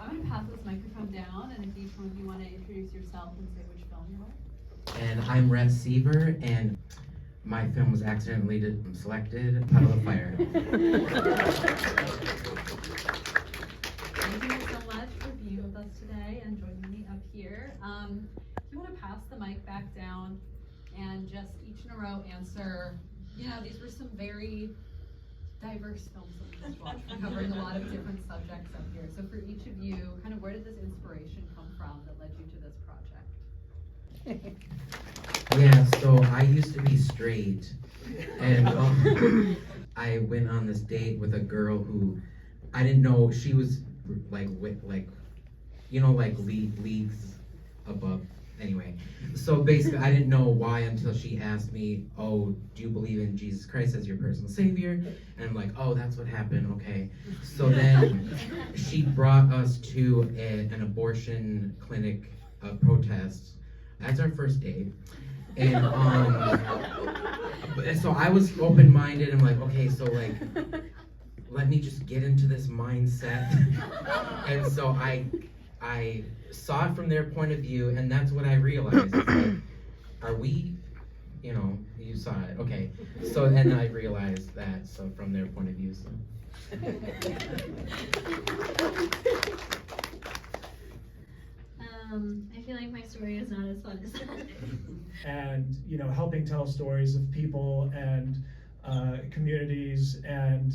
I'm going to pass this microphone down, and if each one of you want to introduce yourself and say which film you're with. And I'm Rhett, Sever, and my film was accidentally selected, Puddle of Fire. Thank you so much for being with us today and joining me up here. If you want to pass the mic back down and just each in a row answer, these were some very diverse films that we just watched. We're covering a lot of different subjects up here. So for each of you, kind of where did this inspiration come from that led you to this project? Yeah, so I used to be straight, and I went on this date with a girl who I didn't know she was leagues above. Anyway, so basically I didn't know why until she asked me, "Oh, do you believe in Jesus Christ as your personal savior?" And I'm like, "Oh, that's what happened, okay." So then she brought us to an abortion clinic protest as our first date. And so I was open-minded. I'm like, okay, so let me just get into this mindset. And so I saw it from their point of view, and that's what I realized. It's like, are we, you saw it, okay. So, and I realized that, so from their point of view, so. I feel like my story is not as fun as that. And helping tell stories of people and communities and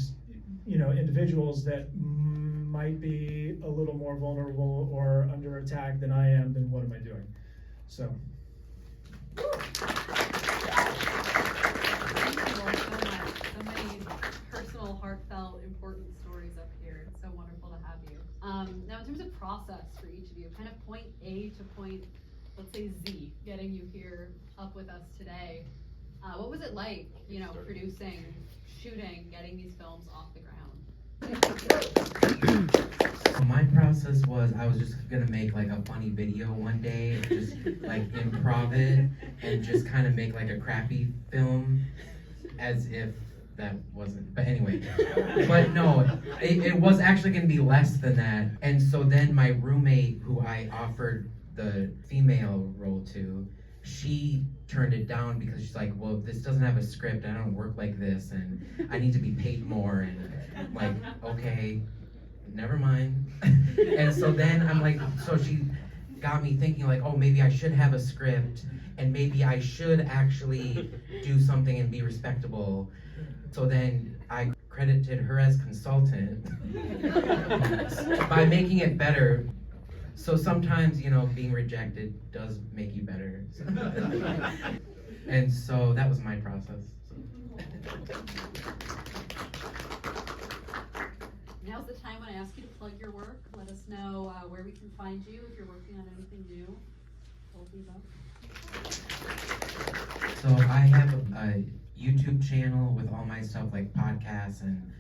individuals that might be a little more vulnerable or under attack than I am, then what am I doing? So. So many personal, heartfelt, important stories up here. It's so wonderful to have you. Now, in terms of process for each of you, kind of point A to point, let's say Z, getting you here up with us today. What was it like, producing, shooting, getting these films off the ground? So my process was I was just gonna make a funny video one day, just improv it, and just kind of make a crappy film, as if that wasn't, but anyway. But no, it was actually gonna be less than that. And so then my roommate, who I offered the female role to, she turned it down because she's like, well, this doesn't have a script, I don't work like this, and I need to be paid more, and I'm like, okay, never mind. And so then I'm like, so she got me thinking oh, maybe I should have a script, and maybe I should actually do something and be respectable. So then I credited her as consultant by making it better. So sometimes, being rejected does make you better. And so that was my process. Now's the time when I ask you to plug your work. Let us know where we can find you if you're working on anything new. So I have a YouTube channel with all my stuff like podcasts and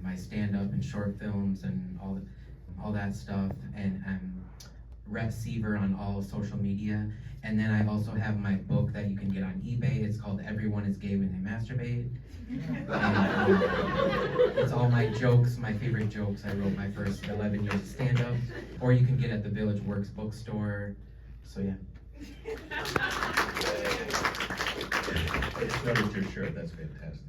my stand-up and short films and all that stuff, and I'm Rhett Sever on all social media. And then I also have my book that you can get on eBay. It's called Everyone is Gay When They Masturbate. And, it's all my jokes, my favorite jokes. I wrote my first 11 years of stand-up. Or you can get at the Village Works bookstore. So yeah. I just noticed your shirt. That's fantastic.